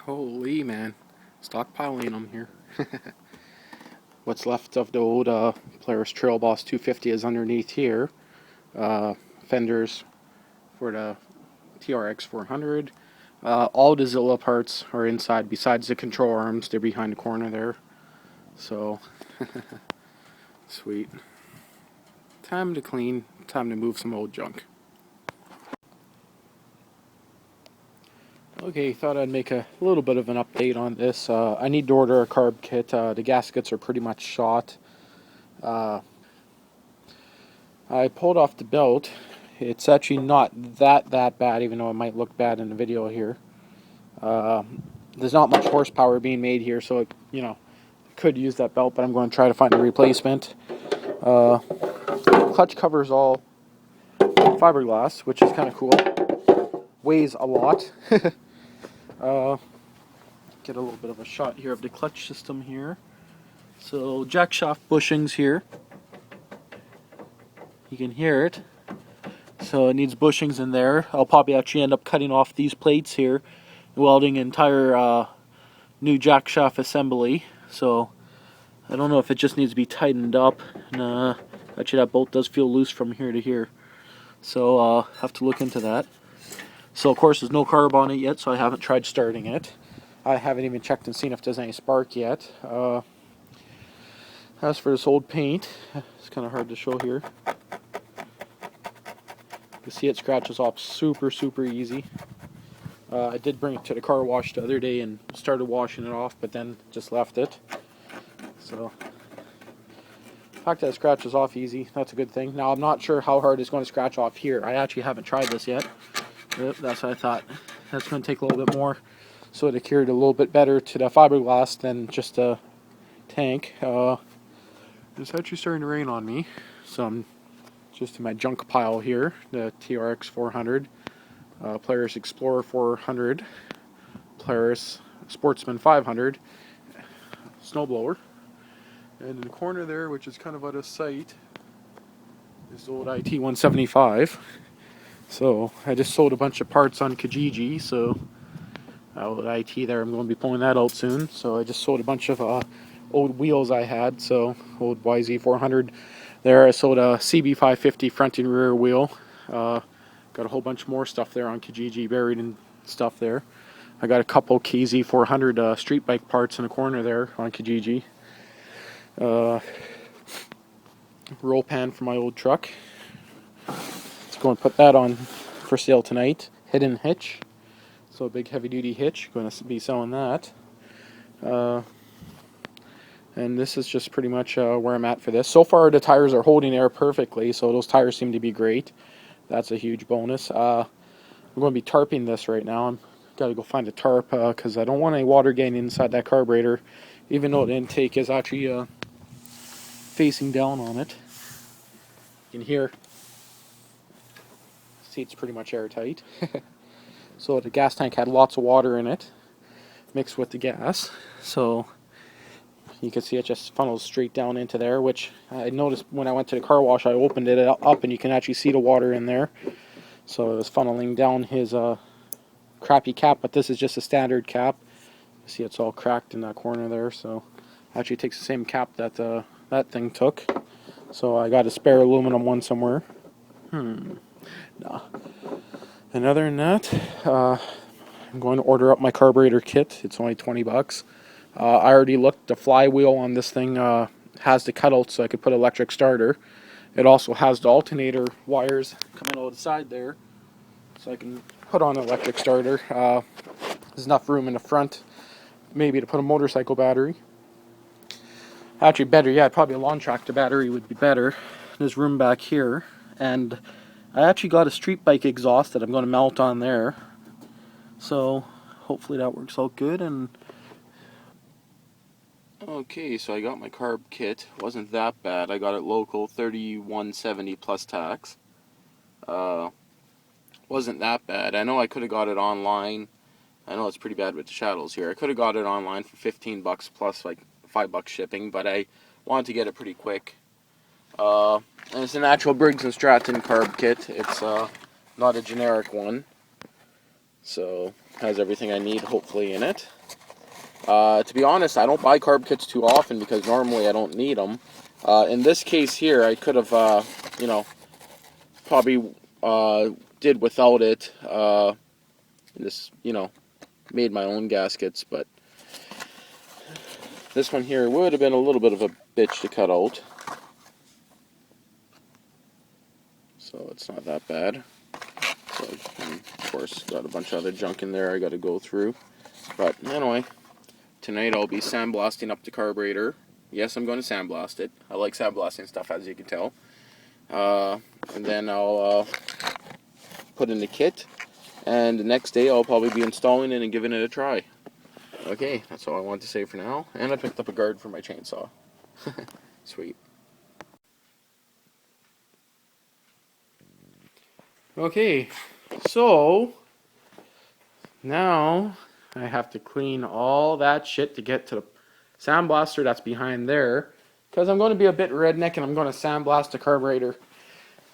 Holy man, stockpiling them here. What's left of the old Polaris Trail Boss 250 is underneath here. Fenders for the TRX 400. All the Zilla parts are inside besides the control arms. They're behind the corner there. So, sweet. Time to clean, time to move some old junk. Okay, thought I'd make a little bit of an update on this. I need to order a carb kit. The gaskets are pretty much shot. I pulled off the belt. It's actually not that bad, even though it might look bad in the video here. There's not much horsepower being made here, so it, could use that belt, but I'm going to try to find a replacement. Clutch cover's all fiberglass, which is kind of cool. Weighs a lot. Get a little bit of a shot here of the clutch system here. So jack shaft bushings here. You can hear it. So it needs bushings in there. I'll probably actually end up cutting off these plates here, welding entire new jack shaft assembly. So I don't know if it just needs to be tightened up. And, actually that bolt does feel loose from here to here. So I'll have to look into that. So of course there's no carb on it yet, so I haven't tried starting it. I haven't even checked and seen if there's any spark yet. As for this old paint, it's kind of hard to show here. You can see it scratches off super easy. I did bring it to the car wash the other day and started washing it off, but then just left it. So the fact that it scratches off easy, that's a good thing. Now I'm not sure how hard it's going to scratch off here. I actually haven't tried this yet. Yep, that's what I thought. That's going to take a little bit more, so it adhered a little bit better to the fiberglass than just a tank. It's actually starting to rain on me, so I'm just in my junk pile here. The TRX 400, Polaris Explorer 400, Polaris Sportsman 500, snowblower, and in the corner there, which is kind of out of sight, is the old IT 175. So I just sold a bunch of parts on Kijiji, so with IT there, I'm going to be pulling that out soon. So I just sold a bunch of old wheels I had, so old YZ400 there. I sold a CB550 front and rear wheel. Got a whole bunch more stuff there on Kijiji, buried in stuff there. I got a couple KZ400 street bike parts in the corner there on Kijiji. Roll pan for my old truck. Going to put that on for sale tonight. Hidden hitch, so a big heavy duty hitch. Going to be selling that. And this is just pretty much where I'm at for this. So far the tires are holding air perfectly, so those tires seem to be great. That's a huge bonus. I'm going to be tarping this right now. I'm got to go find a tarp because I don't want any water getting inside that carburetor, even though the intake is actually facing down on it. You can hear. Seat's pretty much airtight. So the gas tank had lots of water in it mixed with the gas, so you can see it just funnels straight down into there, which I noticed when I went to the car wash. I opened it up and you can actually see the water in there, so it was funneling down his crappy cap, but this is just a standard cap. You see it's all cracked in that corner there, so actually it takes the same cap that that thing took. So I got a spare aluminum one somewhere. No. And other than that, I'm going to order up my carburetor kit. It's only $20. I already looked. The flywheel on this thing has the cutout, so I could put electric starter. It also has the alternator wires coming out the side there, so I can put on an electric starter. There's enough room in the front, maybe to put a motorcycle battery. Actually, better yet, probably a lawn tractor battery would be better. There's room back here, and I actually got a street bike exhaust that I'm going to mount on there, so hopefully that works out good. And okay, so I got my carb kit. Wasn't that bad. I got it local, $31.70 plus tax. Wasn't that bad. I know I could have got it online. I know it's pretty bad with the shadows here. I could have got it online for $15 plus like $5 shipping, but I wanted to get it pretty quick. And it's an actual Briggs and Stratton carb kit. It's not a generic one. So has everything I need hopefully in it. To be honest, I don't buy carb kits too often because normally I don't need them. In this case here, I could have, you know, probably did without it. Just, you know, made my own gaskets, but this one here would have been a little bit of a bitch to cut out. So it's not that bad. So, of course, got a bunch of other junk in there I got to go through. But anyway, tonight I'll be sandblasting up the carburetor. Yes, I'm going to sandblast it. I like sandblasting stuff, as you can tell. And then I'll put in the kit. And the next day I'll probably be installing it and giving it a try. Okay, that's all I want to say for now. And I picked up a guard for my chainsaw. Sweet. Okay, so now I have to clean all that shit to get to the sandblaster that's behind there, because I'm going to be a bit redneck and I'm going to sandblast the carburetor.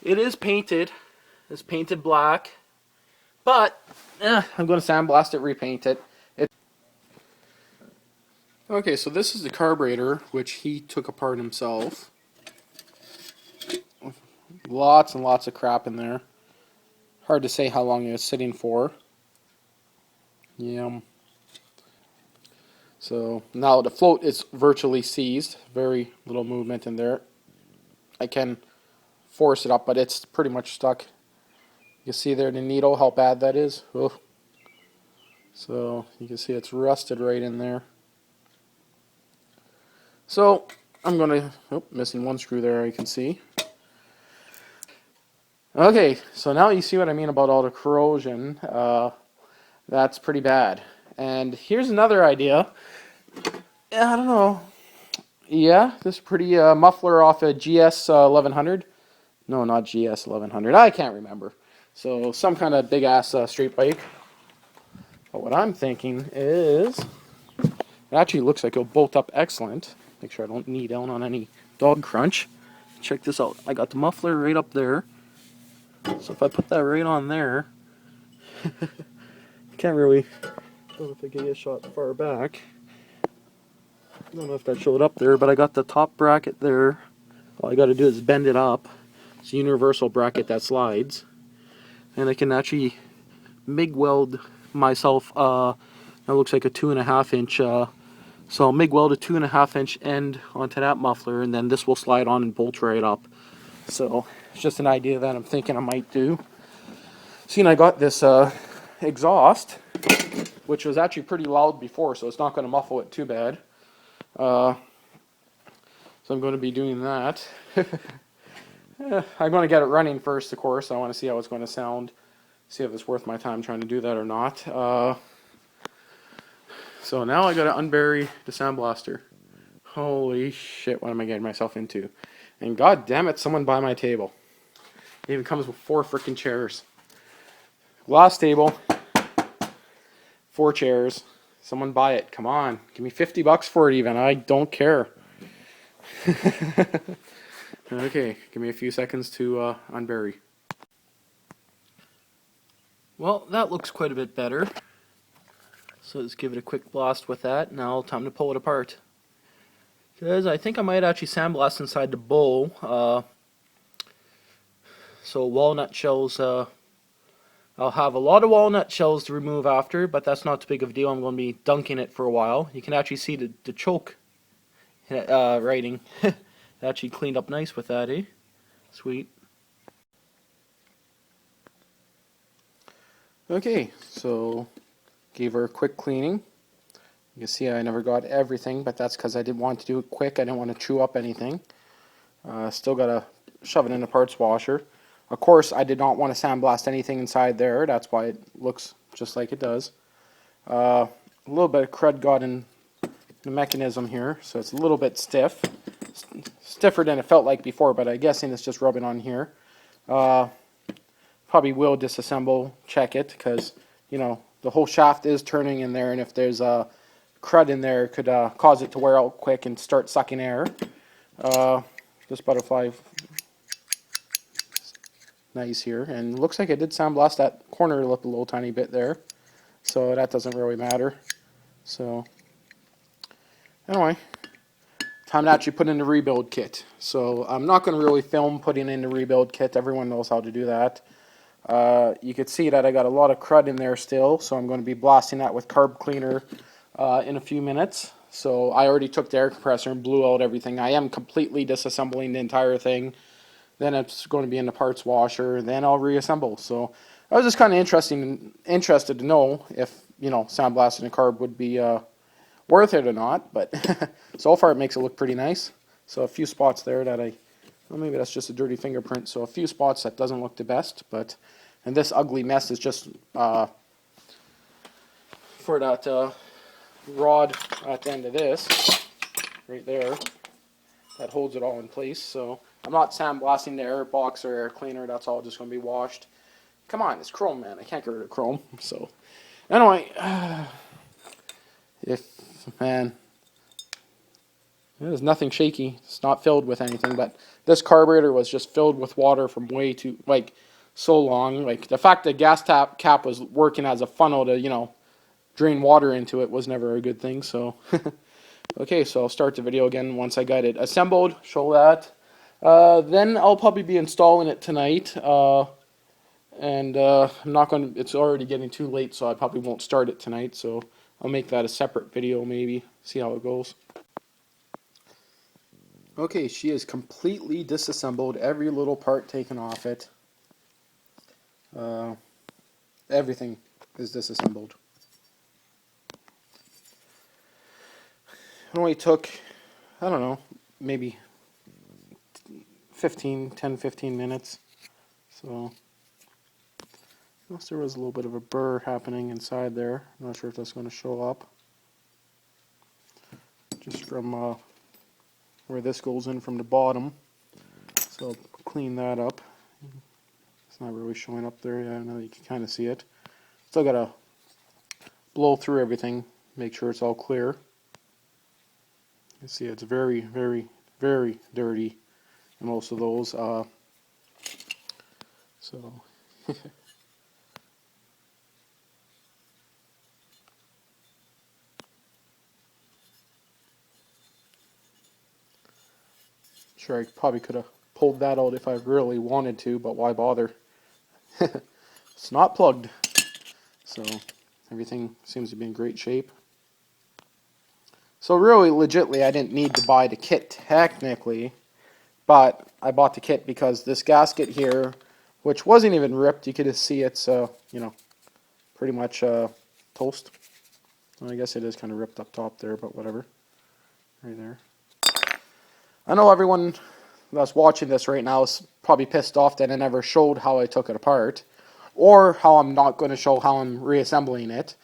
It is painted. It's painted black, but I'm going to sandblast it, repaint it. Okay, so this is the carburetor, which he took apart himself. Lots and lots of crap in there. Hard to say how long it was sitting for. Yeah. So now the float is virtually seized. Very little movement in there. I can force it up, but it's pretty much stuck. You can see there the needle, how bad that is. Ugh. So you can see it's rusted right in there. So I'm gonna, missing one screw there, you can see. Okay, so now you see what I mean about all the corrosion. That's pretty bad. And here's another idea. I don't know. Yeah, this pretty muffler off a GS 1100. No, not GS 1100. I can't remember. So some kind of big ass street bike. But what I'm thinking is, it actually looks like it'll bolt up excellent. Make sure I don't knee down on any dog crunch. Check this out. I got the muffler right up there. So if I put that right on there, can't really, I don't know if I can get a shot far back. I don't know if that showed up there, but I got the top bracket there. All I got to do is bend it up. It's a universal bracket that slides. And I can actually MIG weld myself, that looks like a 2.5 inch, so I'll MIG weld a 2.5 inch end onto that muffler, and then this will slide on and bolt right up. So it's just an idea that I'm thinking I might do. Seeing I got this exhaust, which was actually pretty loud before, so it's not going to muffle it too bad. So I'm going to be doing that. I'm going to get it running first, of course. I want to see how it's going to sound, see if it's worth my time trying to do that or not. So now I got to unbury the sandblaster. Holy shit, what am I getting myself into? And god damn it, someone buy my table. It even comes with 4 freaking chairs. Glass table, 4 chairs. Someone buy it. Come on, give me $50 for it even. I don't care. Okay, give me a few seconds to unbury. Well, that looks quite a bit better. So let's give it a quick blast with that. Now time to pull it apart. Because I think I might actually sandblast inside the bowl. So walnut shells, I'll have a lot of walnut shells to remove after, but that's not too big of a deal. I'm going to be dunking it for a while. You can actually see the choke writing. It actually cleaned up nice with that, eh? Sweet. Okay, so gave her a quick cleaning. You can see I never got everything, but that's because I did want to do it quick. I didn't want to chew up anything. Still got to shove it in the parts washer. Of course, I did not want to sandblast anything inside there. That's why it looks just like it does. A little bit of crud got in the mechanism here, so it's a little bit stiff. Stiffer than it felt like before, but I'm guessing it's just rubbing on here. Probably will disassemble, check it, because, you know, the whole shaft is turning in there, and if there's a crud in there, it could cause it to wear out quick and start sucking air. This butterfly, nice here, and looks like I did sandblast that corner a little tiny bit there. so that doesn't really matter. So anyway, time to actually put in the rebuild kit. So I'm not going to really film putting in the rebuild kit. Everyone knows how to do that. You can see that I got a lot of crud in there still, so I'm going to be blasting that with carb cleaner in a few minutes. So I already took the air compressor and blew out everything. I am completely disassembling the entire thing. Then it's going to be in the parts washer. Then I'll reassemble. So I was just kind of interested to know if, you know, sandblasting a carb would be worth it or not. But so far it makes it look pretty nice. So a few spots there that well, maybe that's just a dirty fingerprint. So a few spots that doesn't look the best. But and this ugly mess is just for that rod at the end of this, right there, that holds it all in place. So I'm not sandblasting the air box or air cleaner. That's all just going to be washed. Come on, it's chrome, man. I can't get rid of chrome. So anyway, man, there's nothing shaky. It's not filled with anything, but this carburetor was just filled with water from way too, like, so long. Like, the fact that gas cap was working as a funnel to, you know, drain water into it was never a good thing. So okay, so I'll start the video again once I got it assembled, show that. Then I'll probably be installing it tonight. I'm not going to, it's already getting too late, so I probably won't start it tonight. So I'll make that a separate video maybe, see how it goes. Okay, she is completely disassembled, every little part taken off it. Everything is disassembled. It only took, I don't know, maybe 10-15 minutes. So, unless there was a little bit of a burr happening inside there. I'm not sure if that's going to show up. Just from where this goes in from the bottom. So I'll clean that up. It's not really showing up there. Yeah, now you can kind of see it. Still got to blow through everything, make sure it's all clear. You see it's very, very, very dirty in most of those. So sure, I probably could have pulled that out if I really wanted to, but why bother? It's not plugged. So everything seems to be in great shape. So really, legitly, I didn't need to buy the kit technically, but I bought the kit because this gasket here, which wasn't even ripped, you could just see it's, you know, pretty much toast. Well, I guess it is kind of ripped up top there, but whatever. Right there. I know everyone that's watching this right now is probably pissed off that I never showed how I took it apart, or how I'm not going to show how I'm reassembling it.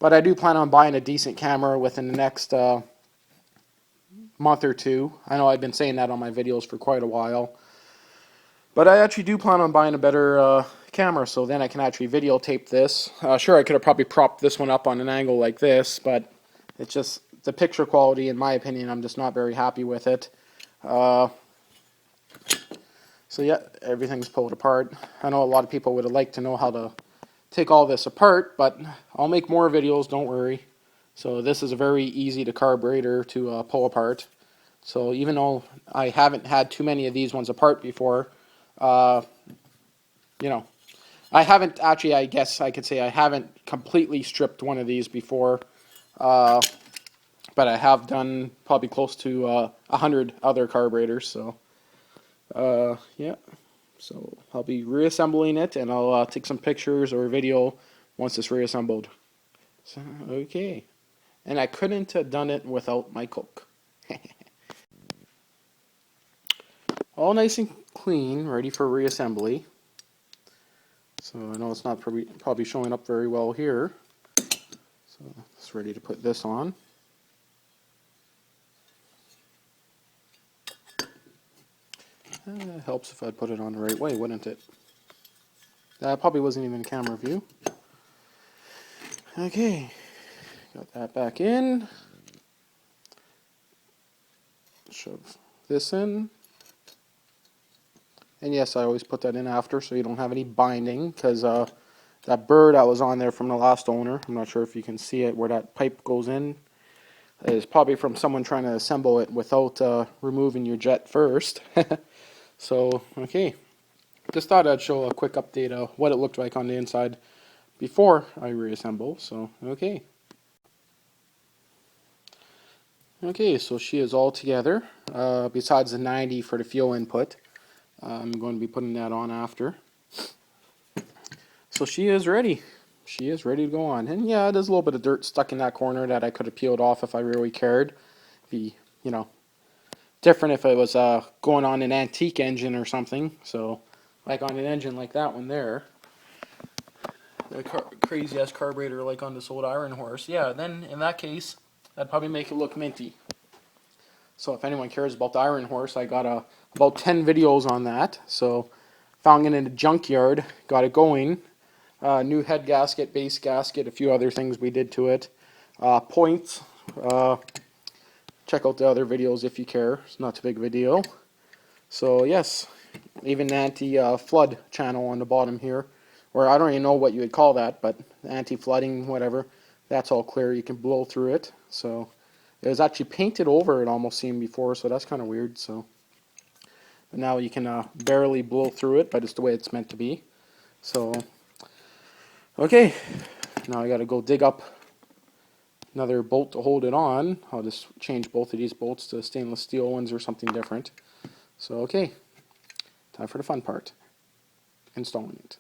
But I do plan on buying a decent camera within the next month or two. I know I've been saying that on my videos for quite a while. But I actually do plan on buying a better camera, so then I can actually videotape this. Sure, I could have probably propped this one up on an angle like this, but it's just, the picture quality, in my opinion, I'm just not very happy with it. So yeah, everything's pulled apart. I know a lot of people would have liked to know how to take all this apart, but I'll make more videos, don't worry. So this is a very easy to carburetor to pull apart. So even though I haven't had too many of these ones apart before, you know, I haven't actually, I guess I could say I haven't completely stripped one of these before, but I have done probably close to 100 other carburetors. So yeah, so I'll be reassembling it, and I'll take some pictures or video once it's reassembled. So, okay, and I couldn't have done it without my Coke. All nice and clean, ready for reassembly. So I know it's not probably showing up very well here. So it's ready to put this on. It helps if I put it on the right way, wouldn't it? That probably wasn't even camera view. Okay, got that back in. Shove this in. And yes, I always put that in after so you don't have any binding, because that burr that was on there from the last owner. I'm not sure if you can see it where that pipe goes in. It's probably from someone trying to assemble it without removing your jet first. So, okay. Just thought I'd show a quick update of what it looked like on the inside before I reassemble. So, okay. Okay, so she is all together. Besides the 90 for the fuel input. I'm going to be putting that on after. So she is ready. She is ready to go on. And yeah, there's a little bit of dirt stuck in that corner that I could have peeled off if I really cared. Be, you know, different if it was going on an antique engine or something. So, like on an engine like that one there, the crazy ass carburetor like on this old Iron Horse. Yeah, then in that case, that'd probably make it look minty. So if anyone cares about the Iron Horse, I got about 10 videos on that. So found it in a junkyard, got it going. New head gasket, base gasket, a few other things we did to it. Points. Check out the other videos if you care. It's not too big of a deal. So yes, even the anti-flood channel on the bottom here, or I don't even know what you would call that, but anti-flooding, whatever. That's all clear. You can blow through it. So it was actually painted over, it almost seemed before, so that's kind of weird. So, but now you can barely blow through it, but it's the way it's meant to be. So, okay, now I got to go dig up another bolt to hold it on. I'll just change both of these bolts to stainless steel ones or something different. So, okay, time for the fun part, installing it.